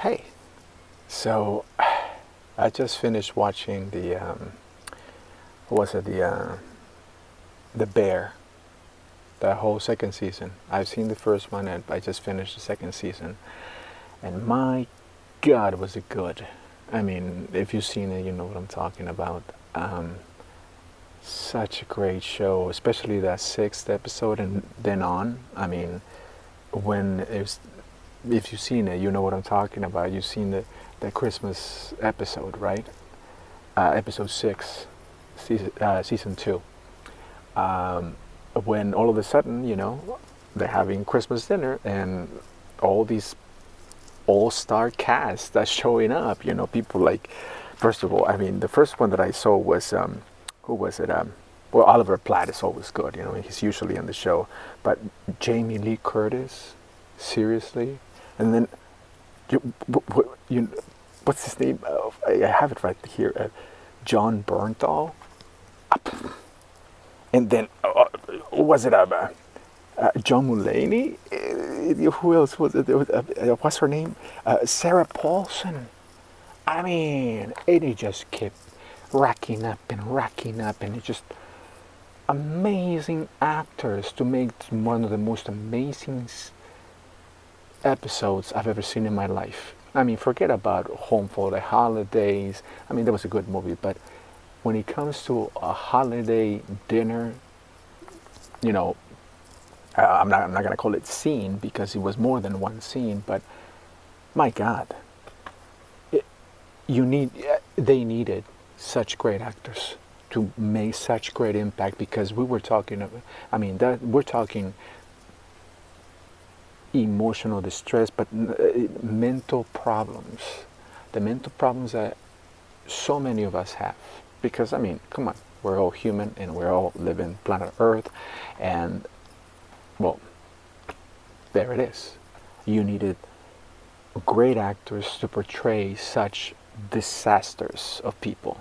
Hey, so I just finished watching what was it, the Bear, the whole second season. I've seen the first one and I just finished the second season. And my God, was it good. I mean, if you've seen it, you know what I'm talking about. Such a great show, especially that sixth episode and then on. I mean, when it was, if you've seen it, you know what I'm talking about. You've seen the Christmas episode, right? Episode 6, season 2. When all of a sudden, they're having Christmas dinner and all these all-star cast that's showing up. People like, first of all, I mean, the first one that I saw was, who was it? Well, Oliver Platt is always good. He's usually on the show. But Jamie Lee Curtis, seriously? And then, what's his name? I have it right here. John Bernthal. And then, was it John Mulaney? Who else was it? What's her name? Sarah Paulson. I mean, and it just kept racking up, and it's just amazing actors to make one of the most amazing episodes I've ever seen in my life. I mean, forget about Home for the Holidays. I mean, that was a good movie, but when it comes to a holiday dinner, I'm not gonna call it scene because it was more than one scene, but my God, they needed such great actors to make such great impact because we're talking emotional distress, but mental problems, the mental problems that so many of us have. Because, I mean, come on, we're all human and we're all living planet Earth, and, well, there it is. You needed great actors to portray such disasters of people,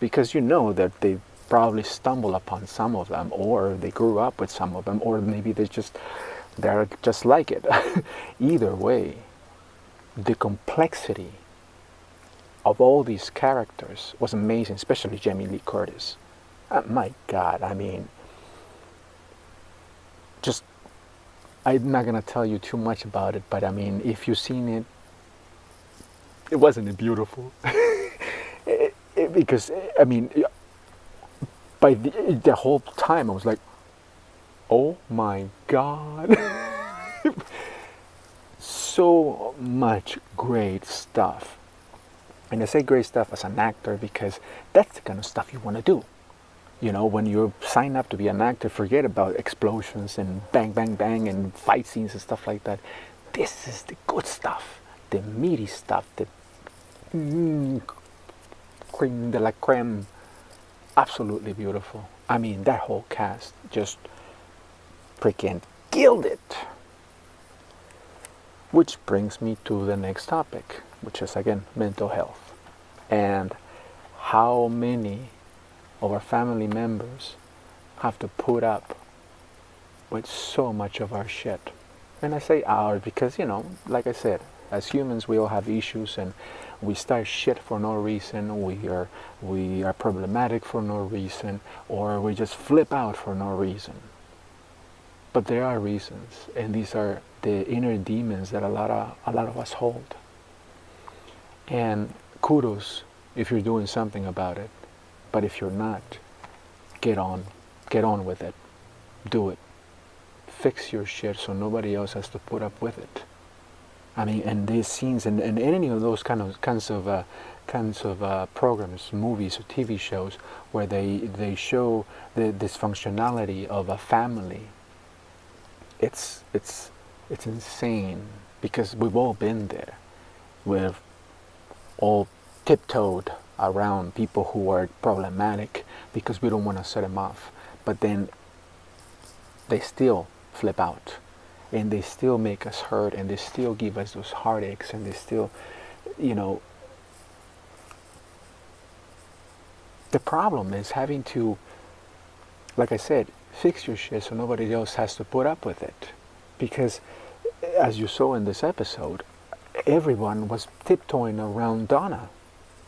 because you know that they probably stumble upon some of them, or they grew up with some of them, or maybe they're just like it. Either way, the complexity of all these characters was amazing, especially Jamie Lee Curtis. My God, I mean, just, I'm not gonna tell you too much about it, but I mean, if you've seen it, wasn't it beautiful? Because, I mean, by the whole time I was like, oh my God. So much great stuff. And I say great stuff as an actor because that's the kind of stuff you want to do. When you sign up to be an actor, forget about explosions and bang, bang, bang and fight scenes and stuff like that. This is the good stuff, the meaty stuff, the creme de la creme. Absolutely beautiful. I mean, that whole cast just freaking killed it. Which brings me to the next topic, which is, again, mental health. And how many of our family members have to put up with so much of our shit. And I say ours because, like I said, as humans we all have issues and we start shit for no reason, we are problematic for no reason, or we just flip out for no reason. But there are reasons, and these are the inner demons that a lot of us hold. And kudos if you're doing something about it. But if you're not, get on with it. Do it. Fix your shit so nobody else has to put up with it. I mean, and these scenes and any of those kinds of programs, movies or TV shows where they show the dysfunctionality of a family. It's insane because we've all been there. We've all tiptoed around people who are problematic because we don't want to set them off. But then they still flip out and they still make us hurt and they still give us those heartaches and they still, the problem is having to, like I said, fix your shit so nobody else has to put up with it. Because as you saw in this episode, everyone was tiptoeing around Donna,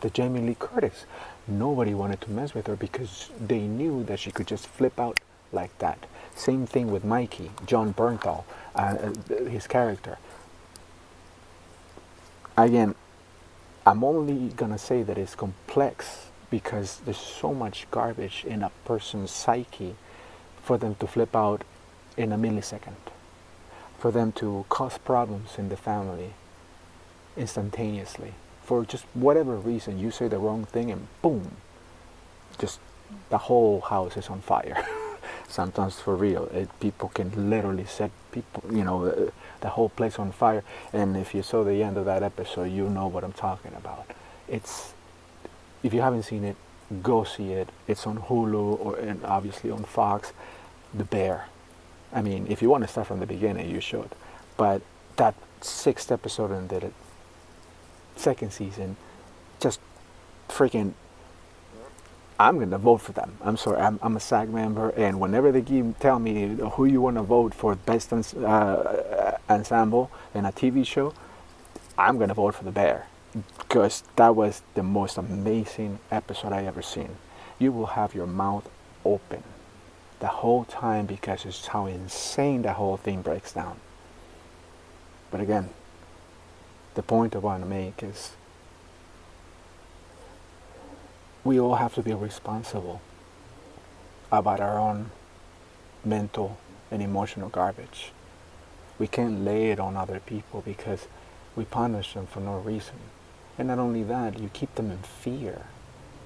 the Jamie Lee Curtis. Nobody wanted to mess with her because they knew that she could just flip out like that. Same thing with Mikey, John Bernthal, his character. Again, I'm only gonna say that it's complex because there's so much garbage in a person's psyche for them to flip out in a millisecond, for them to cause problems in the family instantaneously. For just whatever reason, you say the wrong thing and boom, just the whole house is on fire. Sometimes for real, people can literally set people, the whole place on fire. And if you saw the end of that episode, you know what I'm talking about. It's, if you haven't seen it, go see it. It's on Hulu and obviously on Fox. The Bear. I mean, if you want to start from the beginning, you should. But that 6th episode and the 2nd season, just freaking, I'm going to vote for them. I'm sorry, I'm a SAG member, and whenever they tell me who you want to vote for best ensemble in a TV show, I'm going to vote for The Bear, because that was the most amazing episode I ever seen. You will have your mouth open the whole time because it's how insane the whole thing breaks down. But again, the point I want to make is we all have to be responsible about our own mental and emotional garbage. We can't lay it on other people because we punish them for no reason. And not only that, you keep them in fear.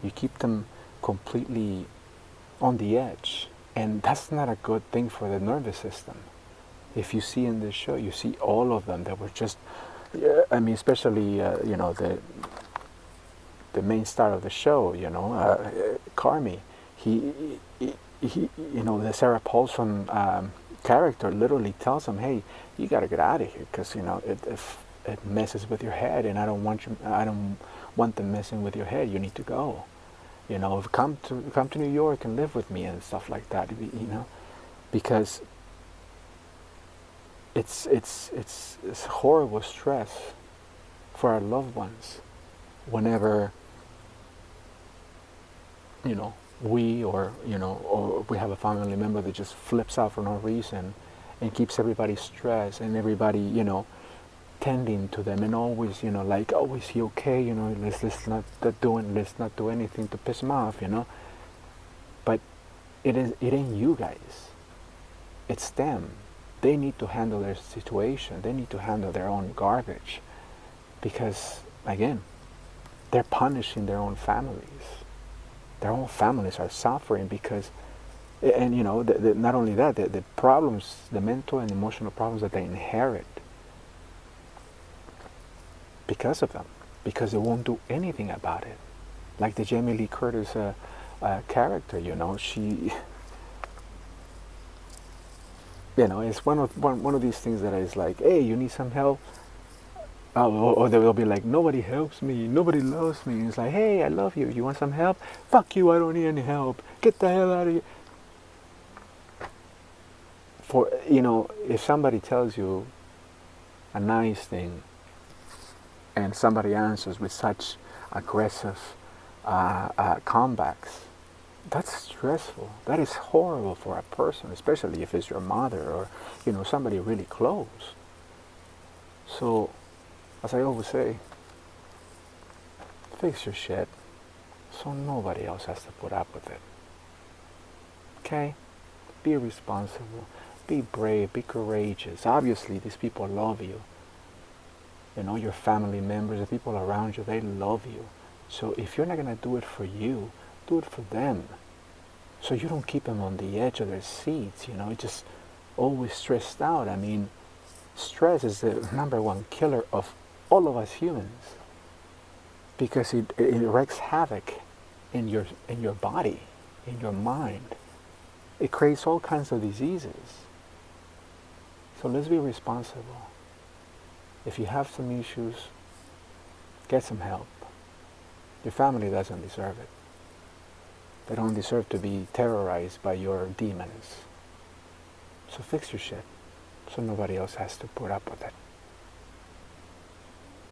You keep them completely on the edge. And that's not a good thing for the nervous system. If you see in this show, you see all of them that were just, I mean, especially, the main star of the show, Carmi. He, the Sarah Paulson character literally tells him, "Hey, you got to get out of here because it messes with your head, and I don't want them messing with your head. You need to go. Come to New York and live with me and stuff like that. Because it's horrible stress for our loved ones whenever we or we have a family member that just flips out for no reason and keeps everybody stressed and everybody tending to them and always like, oh, is he okay, let's not do anything to piss him off, but it ain't you guys, it's them. They need to handle their situation. They need to handle their own garbage because again, they're punishing their own families. Their own families are suffering because, and not only that, the problems, the mental and emotional problems that they inherit because of them, because they won't do anything about it. Like the Jamie Lee Curtis character, she, it's one of these things that is like, hey, you need some help. Or they will be like, nobody helps me, nobody loves me. And it's like, hey, I love you. You want some help? Fuck you, I don't need any help. Get the hell out of here. For, if somebody tells you a nice thing and somebody answers with such aggressive comebacks, that's stressful. That is horrible for a person, especially if it's your mother or, somebody really close. So, as I always say, fix your shit so nobody else has to put up with it. Okay? Be responsible. Be brave. Be courageous. Obviously, these people love you. Your family members, the people around you, they love you. So if you're not going to do it for you, do it for them. So you don't keep them on the edge of their seats, just always stressed out. I mean, stress is the #1 killer of all of us humans because it wreaks havoc in your body, in your mind. It creates all kinds of diseases. So let's be responsible. If you have some issues, get some help. Your family doesn't deserve it. They don't deserve to be terrorized by your demons. So fix your shit so nobody else has to put up with it.